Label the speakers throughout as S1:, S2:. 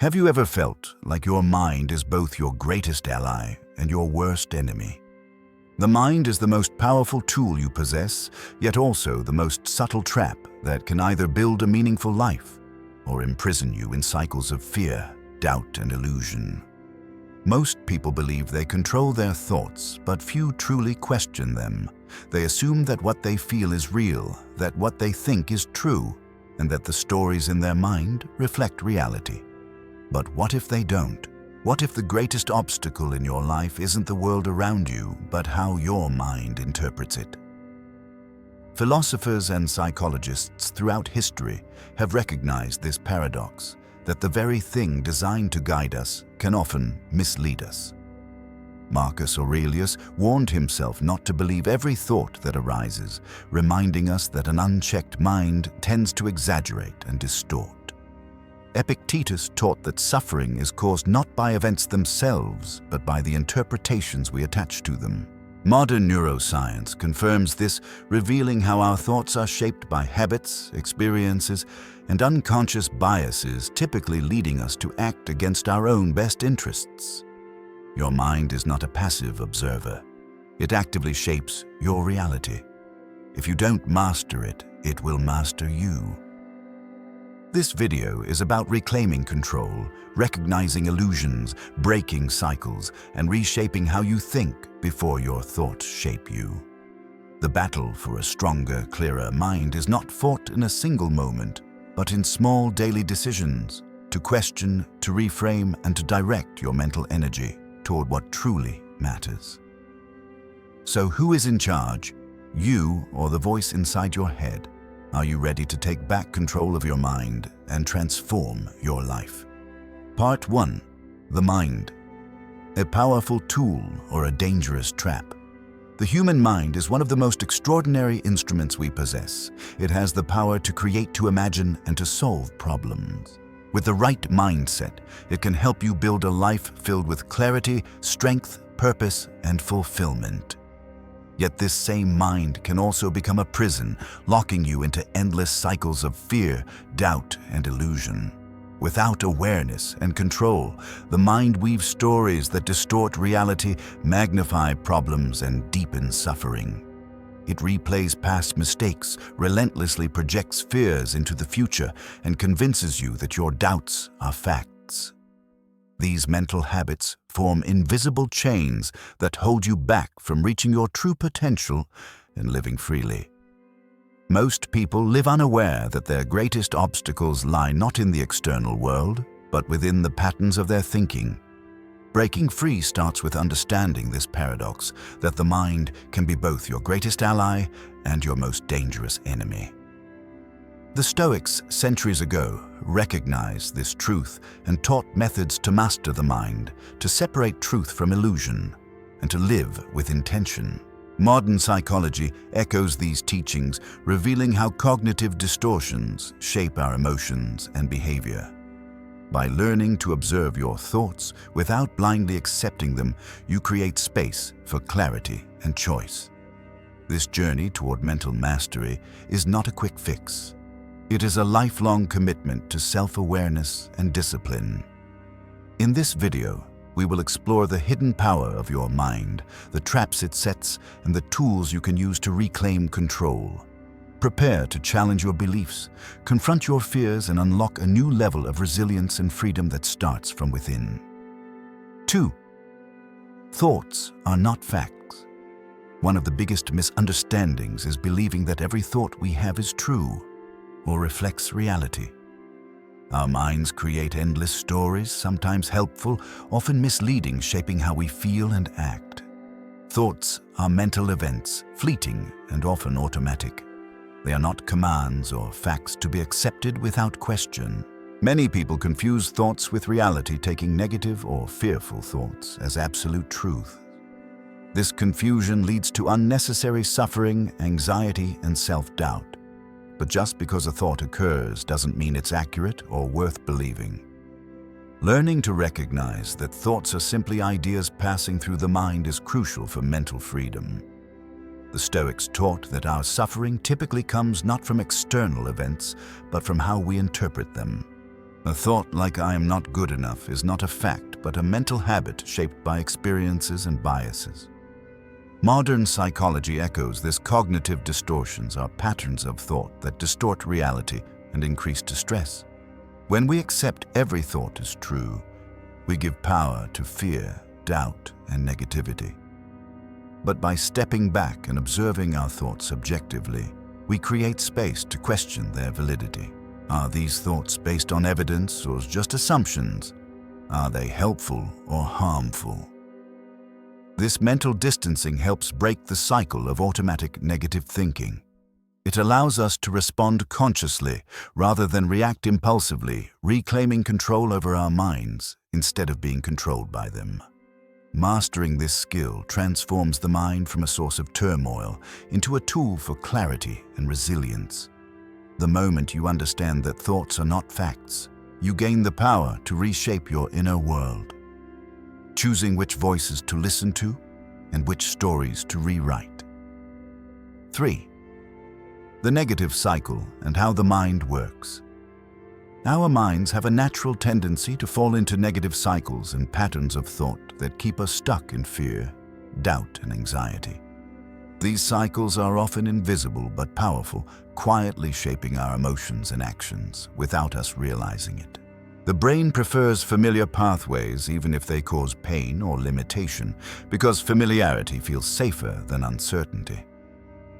S1: Have you ever felt like your mind is both your greatest ally and your worst enemy? The mind is the most powerful tool you possess, yet also the most subtle trap that can either build a meaningful life or imprison you in cycles of fear, doubt, and illusion. Most people believe they control their thoughts, but few truly question them. They assume that what they feel is real, that what they think is true, and that the stories in their mind reflect reality. But what if they don't? What if the greatest obstacle in your life isn't the world around you, but how your mind interprets it? Philosophers and psychologists throughout history have recognized this paradox, that the very thing designed to guide us can often mislead us. Marcus Aurelius warned himself not to believe every thought that arises, reminding us that an unchecked mind tends to exaggerate and distort. Epictetus taught that suffering is caused not by events themselves, but by the interpretations we attach to them. Modern neuroscience confirms this, revealing how our thoughts are shaped by habits, experiences, and unconscious biases, typically leading us to act against our own best interests. Your mind is not a passive observer. It actively shapes your reality. If you don't master it, it will master you. This video is about reclaiming control, recognizing illusions, breaking cycles, and reshaping how you think before your thoughts shape you. The battle for a stronger, clearer mind is not fought in a single moment, but in small daily decisions to question, to reframe, and to direct your mental energy toward what truly matters. So who is in charge? You or the voice inside your head? Are you ready to take back control of your mind and transform your life? Part 1. The mind. A powerful tool or a dangerous trap. The human mind is one of the most extraordinary instruments we possess. It has the power to create, to imagine, and to solve problems. With the right mindset, it can help you build a life filled with clarity, strength, purpose, and fulfillment. Yet this same mind can also become a prison, locking you into endless cycles of fear, doubt, and illusion. Without awareness and control, the mind weaves stories that distort reality, magnify problems, and deepen suffering. It replays past mistakes, relentlessly projects fears into the future, and convinces you that your doubts are facts. These mental habits form invisible chains that hold you back from reaching your true potential and living freely. Most people live unaware that their greatest obstacles lie not in the external world, but within the patterns of their thinking. Breaking free starts with understanding this paradox, that the mind can be both your greatest ally and your most dangerous enemy. The Stoics, centuries ago, recognized this truth and taught methods to master the mind, to separate truth from illusion, and to live with intention. Modern psychology echoes these teachings, revealing how cognitive distortions shape our emotions and behavior. By learning to observe your thoughts without blindly accepting them, you create space for clarity and choice. This journey toward mental mastery is not a quick fix. It is a lifelong commitment to self-awareness and discipline. In this video, we will explore the hidden power of your mind, the traps it sets, and the tools you can use to reclaim control. Prepare to challenge your beliefs, confront your fears, and unlock a new level of resilience and freedom that starts from within. 2. Thoughts are not facts. One of the biggest misunderstandings is believing that every thought we have is true or reflects reality. Our minds create endless stories, sometimes helpful, often misleading, shaping how we feel and act. Thoughts are mental events, fleeting and often automatic. They are not commands or facts to be accepted without question. Many people confuse thoughts with reality, taking negative or fearful thoughts as absolute truth. This confusion leads to unnecessary suffering, anxiety, and self-doubt. But just because a thought occurs doesn't mean it's accurate or worth believing. Learning to recognize that thoughts are simply ideas passing through the mind is crucial for mental freedom. The Stoics taught that our suffering typically comes not from external events, but from how we interpret them. A thought like "I am not good enough" is not a fact, but a mental habit shaped by experiences and biases. Modern psychology echoes this. Cognitive distortions are patterns of thought that distort reality and increase distress. When we accept every thought as true, we give power to fear, doubt, and negativity. But by stepping back and observing our thoughts objectively, we create space to question their validity. Are these thoughts based on evidence or just assumptions? Are they helpful or harmful? This mental distancing helps break the cycle of automatic negative thinking. It allows us to respond consciously rather than react impulsively, reclaiming control over our minds instead of being controlled by them. Mastering this skill transforms the mind from a source of turmoil into a tool for clarity and resilience. The moment you understand that thoughts are not facts, you gain the power to reshape your inner world, choosing which voices to listen to and which stories to rewrite. 3. The negative cycle and how the mind works. Our minds have a natural tendency to fall into negative cycles and patterns of thought that keep us stuck in fear, doubt, and anxiety. These cycles are often invisible but powerful, quietly shaping our emotions and actions without us realizing it. The brain prefers familiar pathways even if they cause pain or limitation, because familiarity feels safer than uncertainty.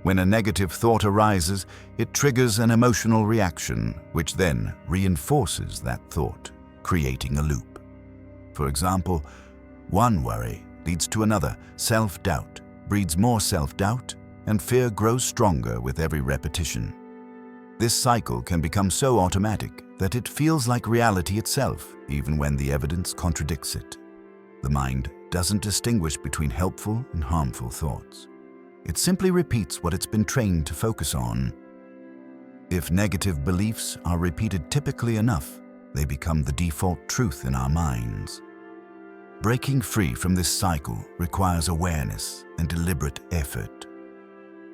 S1: When a negative thought arises, it triggers an emotional reaction, which then reinforces that thought, creating a loop. For example, one worry leads to another. Self-doubt breeds more self-doubt, and fear grows stronger with every repetition. This cycle can become so automatic that it feels like reality itself, even when the evidence contradicts it. The mind doesn't distinguish between helpful and harmful thoughts. It simply repeats what it's been trained to focus on. If negative beliefs are repeated typically enough, they become the default truth in our minds. Breaking free from this cycle requires awareness and deliberate effort.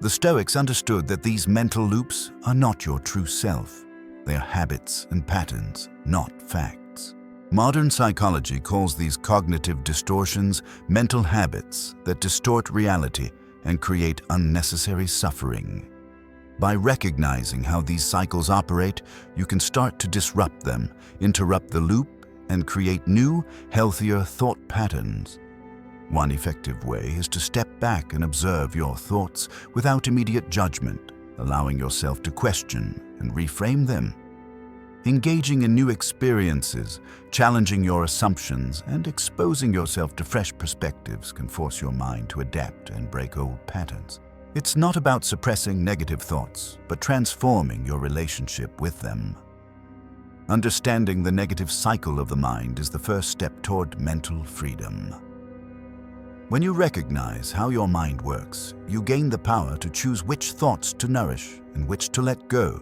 S1: The Stoics understood that these mental loops are not your true self. They are habits and patterns, not facts. Modern psychology calls these cognitive distortions mental habits that distort reality and create unnecessary suffering. By recognizing how these cycles operate, you can start to disrupt them, interrupt the loop, and create new, healthier thought patterns. One effective way is to step back and observe your thoughts without immediate judgment, allowing yourself to question and reframe them. Engaging in new experiences, challenging your assumptions, and exposing yourself to fresh perspectives can force your mind to adapt and break old patterns. It's not about suppressing negative thoughts, but transforming your relationship with them. Understanding the negative cycle of the mind is the first step toward mental freedom. When you recognize how your mind works, you gain the power to choose which thoughts to nourish and which to let go.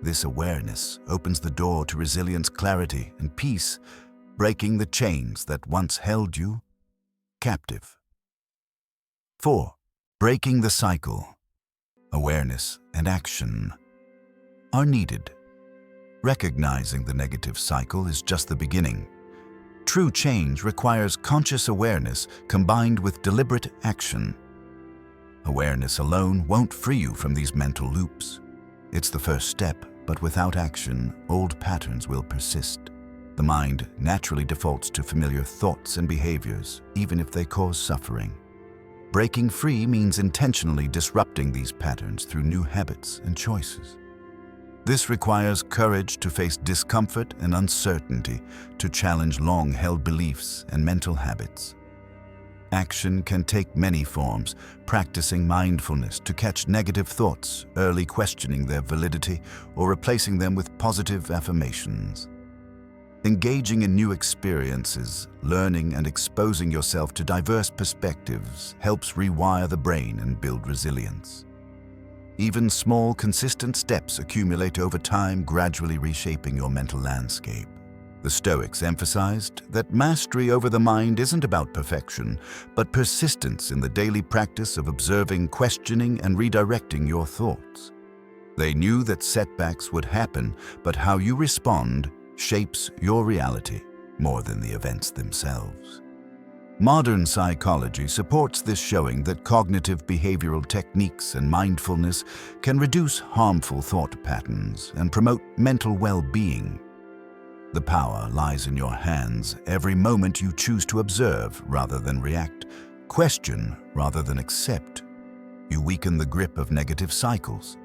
S1: This awareness opens the door to resilience, clarity, and peace, breaking the chains that once held you captive. 4. Breaking the cycle. Awareness and action are needed. Recognizing the negative cycle is just the beginning. True change requires conscious awareness combined with deliberate action. Awareness alone won't free you from these mental loops. It's the first step, but without action, old patterns will persist. The mind naturally defaults to familiar thoughts and behaviors, even if they cause suffering. Breaking free means intentionally disrupting these patterns through new habits and choices. This requires courage to face discomfort and uncertainty, to challenge long-held beliefs and mental habits. Action can take many forms: practicing mindfulness to catch negative thoughts, early questioning their validity, or replacing them with positive affirmations. Engaging in new experiences, learning and exposing yourself to diverse perspectives helps rewire the brain and build resilience. Even small, consistent steps accumulate over time, gradually reshaping your mental landscape. The Stoics emphasized that mastery over the mind isn't about perfection, but persistence in the daily practice of observing, questioning, and redirecting your thoughts. They knew that setbacks would happen, but how you respond, shapes your reality more than the events themselves. Modern psychology supports this, showing that cognitive behavioral techniques and mindfulness can reduce harmful thought patterns and promote mental well-being. The power lies in your hands. Every moment you choose to observe rather than react, question rather than accept, you weaken the grip of negative cycles.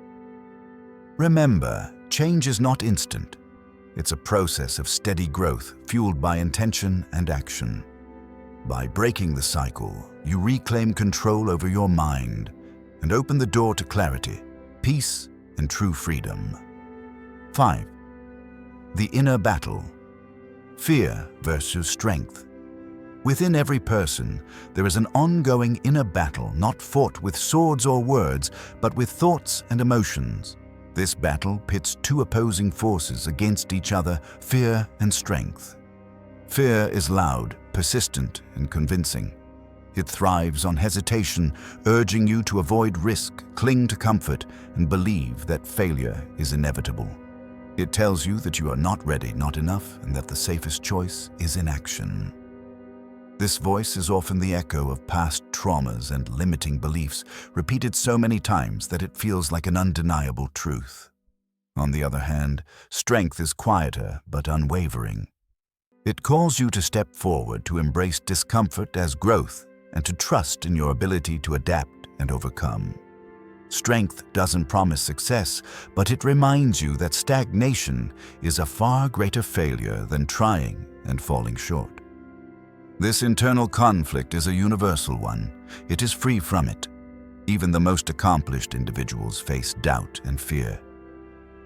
S1: Remember, change is not instant. It's a process of steady growth fueled by intention and action. By breaking the cycle, you reclaim control over your mind and open the door to clarity, peace, and true freedom. 5. The inner battle. Fear versus strength. Within every person, there is an ongoing inner battle not fought with swords or words, but with thoughts and emotions. This battle pits two opposing forces against each other, fear and strength. Fear is loud, persistent, and convincing. It thrives on hesitation, urging you to avoid risk, cling to comfort, and believe that failure is inevitable. It tells you that you are not ready, not enough, and that the safest choice is inaction. This voice is often the echo of past traumas and limiting beliefs, repeated so many times that it feels like an undeniable truth. On the other hand, strength is quieter but unwavering. It calls you to step forward, to embrace discomfort as growth, and to trust in your ability to adapt and overcome. Strength doesn't promise success, but it reminds you that stagnation is a far greater failure than trying and falling short. This internal conflict is a universal one. It is free from it. Even the most accomplished individuals face doubt and fear.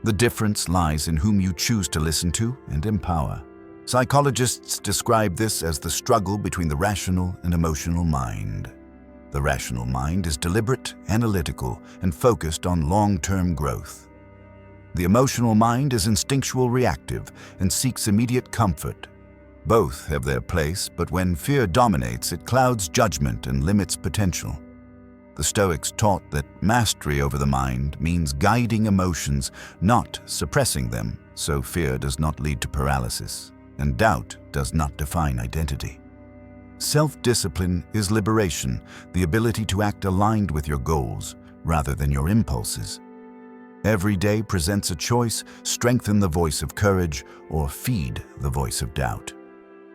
S1: The difference lies in whom you choose to listen to and empower. Psychologists describe this as the struggle between the rational and emotional mind. The rational mind is deliberate, analytical, and focused on long-term growth. The emotional mind is instinctual, reactive, and seeks immediate comfort. Both have their place, but when fear dominates, it clouds judgment and limits potential. The Stoics taught that mastery over the mind means guiding emotions, not suppressing them, so fear does not lead to paralysis, and doubt does not define identity. Self-discipline is liberation, the ability to act aligned with your goals rather than your impulses. Every day presents a choice: strengthen the voice of courage or feed the voice of doubt.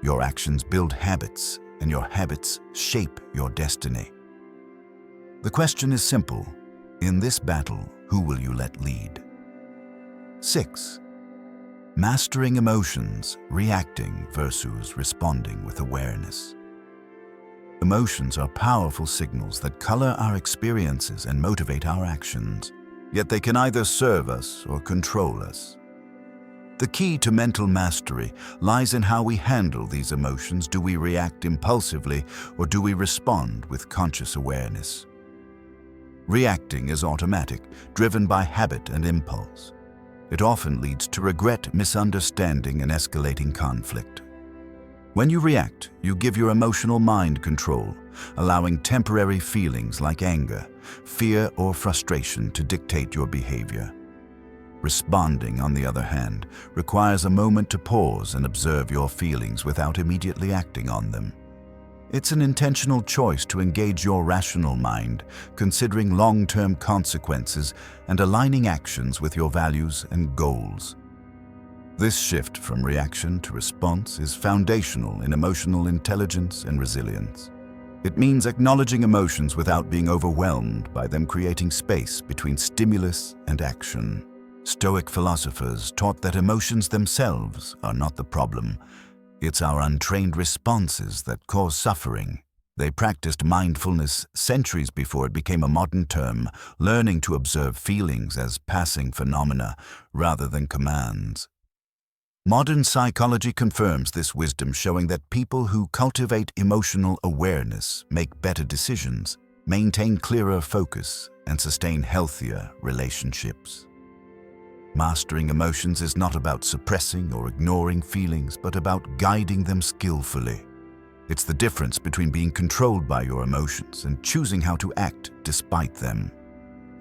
S1: Your actions build habits, and your habits shape your destiny. The question is simple. In this battle, who will you let lead? 6. Mastering emotions, reacting versus responding with awareness. Emotions are powerful signals that color our experiences and motivate our actions, yet they can either serve us or control us. The key to mental mastery lies in how we handle these emotions. Do we react impulsively, or do we respond with conscious awareness? Reacting is automatic, driven by habit and impulse. It often leads to regret, misunderstanding, and escalating conflict. When you react, you give your emotional mind control, allowing temporary feelings like anger, fear, or frustration to dictate your behavior. Responding, on the other hand, requires a moment to pause and observe your feelings without immediately acting on them. It's an intentional choice to engage your rational mind, considering long-term consequences and aligning actions with your values and goals. This shift from reaction to response is foundational in emotional intelligence and resilience. It means acknowledging emotions without being overwhelmed by them, creating space between stimulus and action. Stoic philosophers taught that emotions themselves are not the problem. It's our untrained responses that cause suffering. They practiced mindfulness centuries before it became a modern term, learning to observe feelings as passing phenomena rather than commands. Modern psychology confirms this wisdom, showing that people who cultivate emotional awareness make better decisions, maintain clearer focus, and sustain healthier relationships. Mastering emotions is not about suppressing or ignoring feelings, but about guiding them skillfully. It's the difference between being controlled by your emotions and choosing how to act despite them.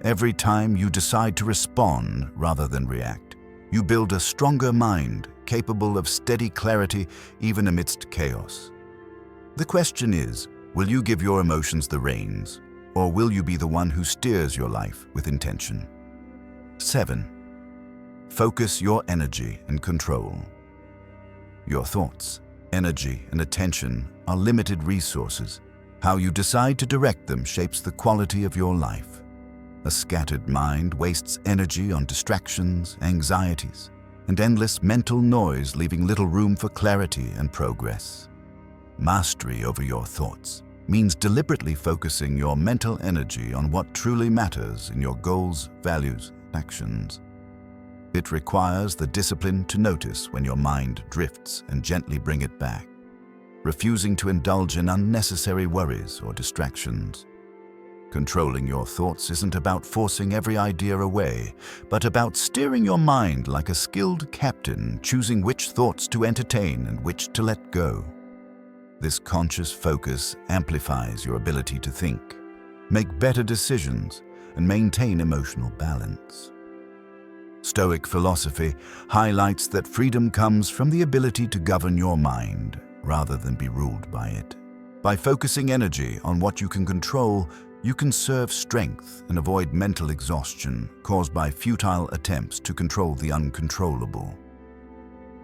S1: Every time you decide to respond rather than react, You build a stronger mind, capable of steady clarity even amidst chaos. The question is, will you give your emotions the reins, or will you be the one who steers your life with intention? 7. Focus your energy and control. Your thoughts, energy, and attention are limited resources. How you decide to direct them shapes the quality of your life. A scattered mind wastes energy on distractions, anxieties, and endless mental noise, leaving little room for clarity and progress. Mastery over your thoughts means deliberately focusing your mental energy on what truly matters in your goals, values, and actions. It requires the discipline to notice when your mind drifts and gently bring it back, refusing to indulge in unnecessary worries or distractions. Controlling your thoughts isn't about forcing every idea away, but about steering your mind like a skilled captain, choosing which thoughts to entertain and which to let go. This conscious focus amplifies your ability to think, make better decisions, and maintain emotional balance. Stoic philosophy highlights that freedom comes from the ability to govern your mind rather than be ruled by it. By focusing energy on what you can control, you conserve strength and avoid mental exhaustion caused by futile attempts to control the uncontrollable.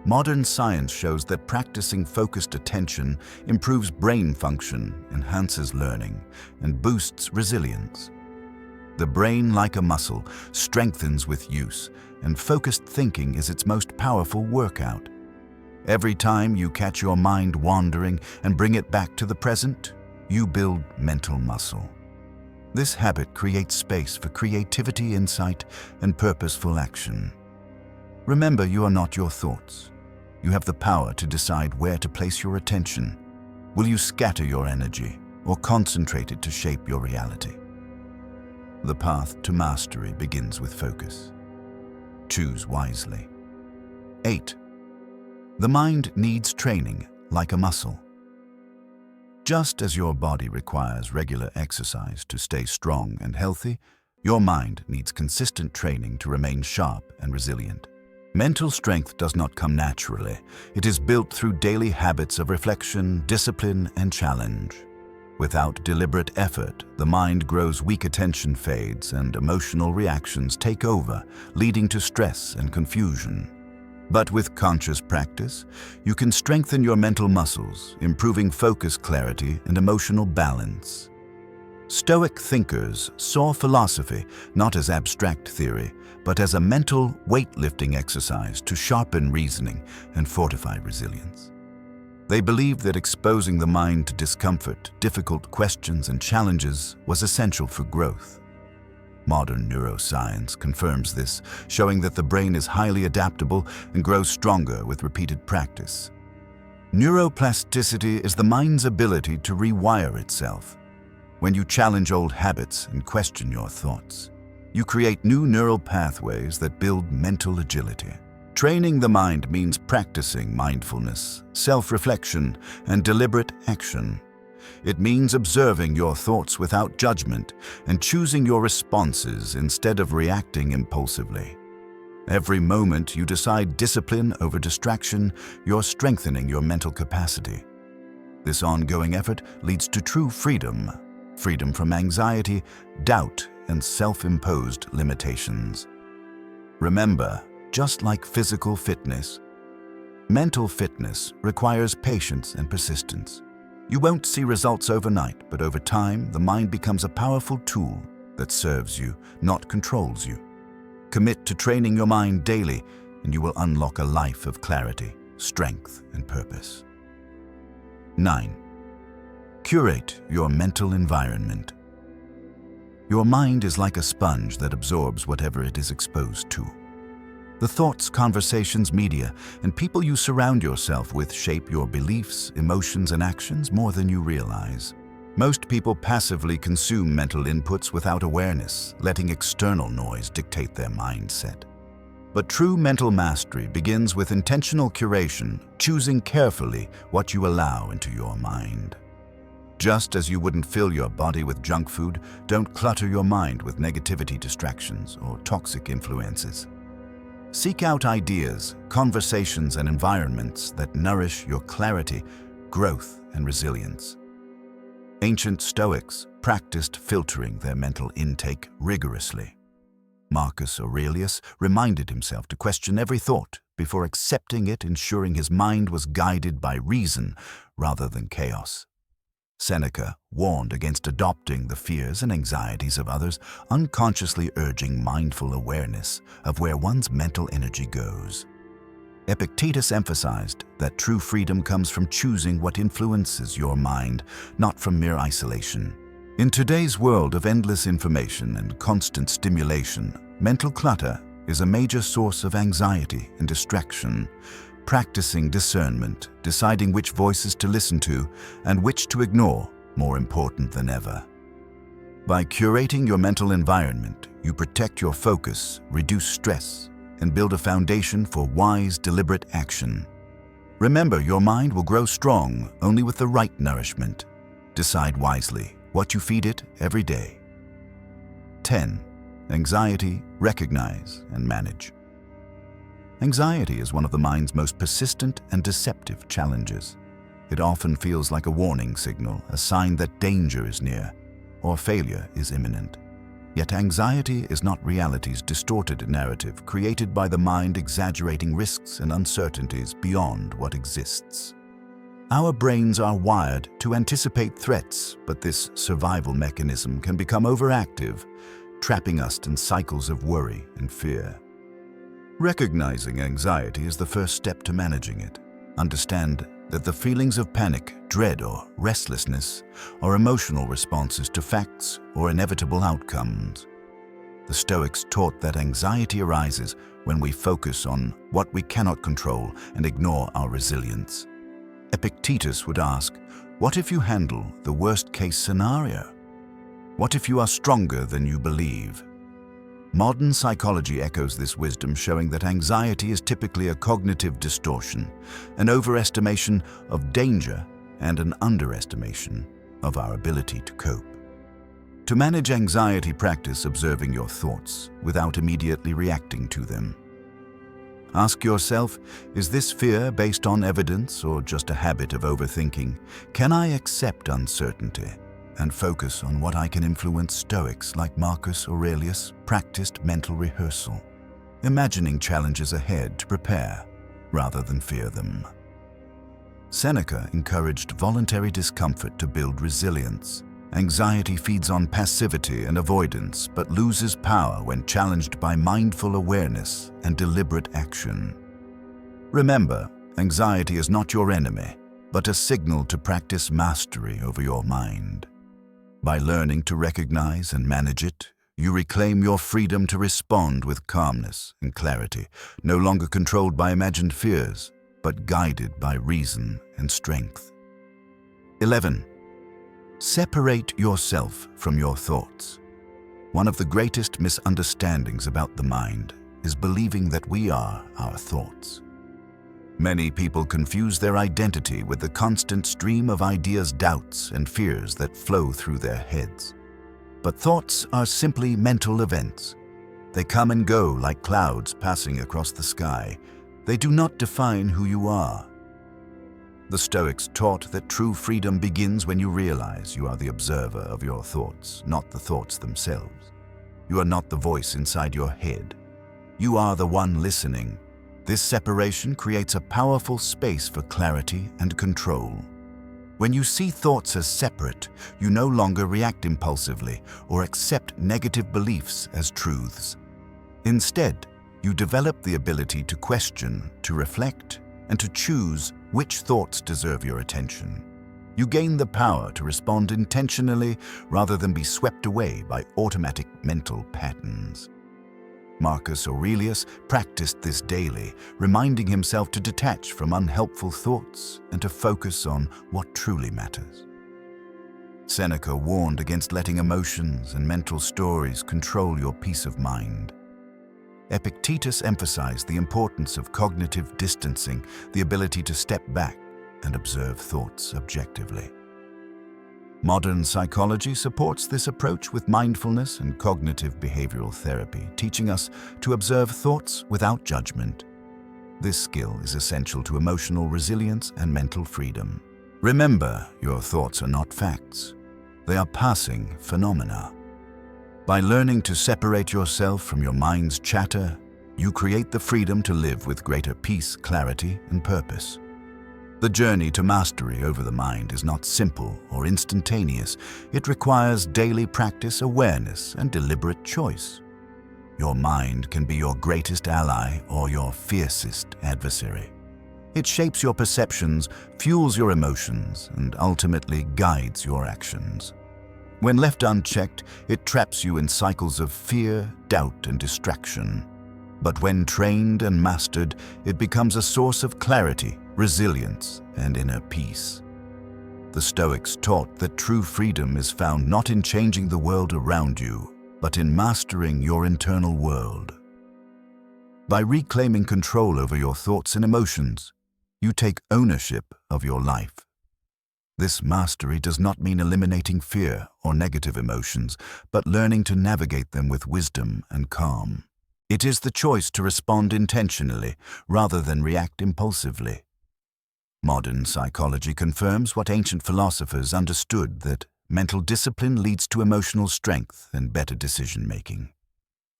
S1: Modern science shows that practicing focused attention improves brain function, enhances learning, and boosts resilience. The brain, like a muscle, strengthens with use, and focused thinking is its most powerful workout. Every time you catch your mind wandering and bring it back to the present, you build mental muscle. This habit creates space for creativity, insight, and purposeful action. Remember, you are not your thoughts. You have the power to decide where to place your attention. Will you scatter your energy or concentrate it to shape your reality? The path to mastery begins with focus. Choose wisely. 8. The mind needs training like a muscle. Just as your body requires regular exercise to stay strong and healthy, your mind needs consistent training to remain sharp and resilient. Mental strength does not come naturally. It is built through daily habits of reflection, discipline, and challenge. Without deliberate effort, the mind grows weak, attention fades, and emotional reactions take over, leading to stress and confusion. But with conscious practice, you can strengthen your mental muscles, improving focus, clarity, and emotional balance. Stoic thinkers saw philosophy not as abstract theory, but as a mental weightlifting exercise to sharpen reasoning and fortify resilience. They believed that exposing the mind to discomfort, difficult questions, and challenges was essential for growth. Modern neuroscience confirms this, showing that the brain is highly adaptable and grows stronger with repeated practice. Neuroplasticity is the mind's ability to rewire itself. When you challenge old habits and question your thoughts, you create new neural pathways that build mental agility. Training the mind means practicing mindfulness, self-reflection, and deliberate action. It means observing your thoughts without judgment and choosing your responses instead of reacting impulsively. Every moment you decide discipline over distraction, you're strengthening your mental capacity. This ongoing effort leads to true freedom, freedom from anxiety, doubt, and self-imposed limitations. Remember, just like physical fitness, mental fitness requires patience and persistence. You won't see results overnight, but over time, the mind becomes a powerful tool that serves you, not controls you. Commit to training your mind daily, and you will unlock a life of clarity, strength, and purpose. 9. Curate your mental environment. Your mind is like a sponge that absorbs whatever it is exposed to. The thoughts, conversations, media, and people you surround yourself with shape your beliefs, emotions, and actions more than you realize. Most people passively consume mental inputs without awareness, letting external noise dictate their mindset. But true mental mastery begins with intentional curation, choosing carefully what you allow into your mind. Just as you wouldn't fill your body with junk food, don't clutter your mind with negativity, distractions, or toxic influences. Seek out ideas, conversations, and environments that nourish your clarity, growth, and resilience. Ancient Stoics practiced filtering their mental intake rigorously. Marcus Aurelius reminded himself to question every thought before accepting it, ensuring his mind was guided by reason rather than chaos. Seneca warned against adopting the fears and anxieties of others, unconsciously urging mindful awareness of where one's mental energy goes. Epictetus emphasized that true freedom comes from choosing what influences your mind, not from mere isolation. In today's world of endless information and constant stimulation, mental clutter is a major source of anxiety and distraction. Practicing discernment, deciding which voices to listen to and which to ignore, more important than ever. By curating your mental environment, you protect your focus, reduce stress, and build a foundation for wise, deliberate action. Remember, your mind will grow strong only with the right nourishment. Decide wisely what you feed it every day. 10. Anxiety, recognize and manage. Anxiety is one of the mind's most persistent and deceptive challenges. It often feels like a warning signal, a sign that danger is near or failure is imminent. Yet anxiety is not reality's distorted narrative created by the mind exaggerating risks and uncertainties beyond what exists. Our brains are wired to anticipate threats, but this survival mechanism can become overactive, trapping us in cycles of worry and fear. Recognizing anxiety is the first step to managing it. Understand that the feelings of panic, dread, or restlessness are emotional responses to facts or inevitable outcomes. The Stoics taught that anxiety arises when we focus on what we cannot control and ignore our resilience. Epictetus would ask, what if you handle the worst-case scenario? What if you are stronger than you believe? Modern psychology echoes this wisdom, showing that anxiety is typically a cognitive distortion, an overestimation of danger and an underestimation of our ability to cope. To manage anxiety, practice observing your thoughts without immediately reacting to them. Ask yourself, is this fear based on evidence or just a habit of overthinking? Can I accept uncertainty and focus on what I can influence? Stoics like Marcus Aurelius practiced mental rehearsal, imagining challenges ahead to prepare rather than fear them. Seneca encouraged voluntary discomfort to build resilience. Anxiety feeds on passivity and avoidance, but loses power when challenged by mindful awareness and deliberate action. Remember, anxiety is not your enemy, but a signal to practice mastery over your mind. By learning to recognize and manage it, you reclaim your freedom to respond with calmness and clarity, no longer controlled by imagined fears, but guided by reason and strength. 11. Separate yourself from your thoughts. One of the greatest misunderstandings about the mind is believing that we are our thoughts. Many people confuse their identity with the constant stream of ideas, doubts, and fears that flow through their heads. But thoughts are simply mental events. They come and go like clouds passing across the sky. They do not define who you are. The Stoics taught that true freedom begins when you realize you are the observer of your thoughts, not the thoughts themselves. You are not the voice inside your head. You are the one listening. This separation creates a powerful space for clarity and control. When you see thoughts as separate, you no longer react impulsively or accept negative beliefs as truths. Instead, you develop the ability to question, to reflect, and to choose which thoughts deserve your attention. You gain the power to respond intentionally rather than be swept away by automatic mental patterns. Marcus Aurelius practiced this daily, reminding himself to detach from unhelpful thoughts and to focus on what truly matters. Seneca warned against letting emotions and mental stories control your peace of mind. Epictetus emphasized the importance of cognitive distancing, the ability to step back and observe thoughts objectively. Modern psychology supports this approach with mindfulness and cognitive behavioral therapy, teaching us to observe thoughts without judgment. This skill is essential to emotional resilience and mental freedom. Remember, your thoughts are not facts. They are passing phenomena. By learning to separate yourself from your mind's chatter, you create the freedom to live with greater peace, clarity, and purpose. The journey to mastery over the mind is not simple or instantaneous. It requires daily practice, awareness, and deliberate choice. Your mind can be your greatest ally or your fiercest adversary. It shapes your perceptions, fuels your emotions, and ultimately guides your actions. When left unchecked, it traps you in cycles of fear, doubt, and distraction. But when trained and mastered, it becomes a source of clarity, resilience, and inner peace. The Stoics taught that true freedom is found not in changing the world around you, but in mastering your internal world. By reclaiming control over your thoughts and emotions, you take ownership of your life. This mastery does not mean eliminating fear or negative emotions, but learning to navigate them with wisdom and calm. It is the choice to respond intentionally rather than react impulsively. Modern psychology confirms what ancient philosophers understood, that mental discipline leads to emotional strength and better decision-making.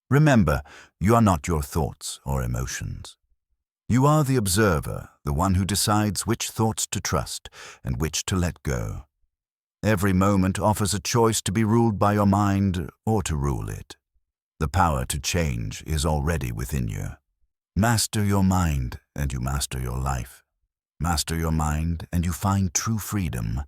S1: Remember, you are not your thoughts or emotions. You are the observer, the one who decides which thoughts to trust and which to let go. Every moment offers a choice to be ruled by your mind or to rule it. The power to change is already within you. Master your mind and you master your life. Master your mind and you find true freedom.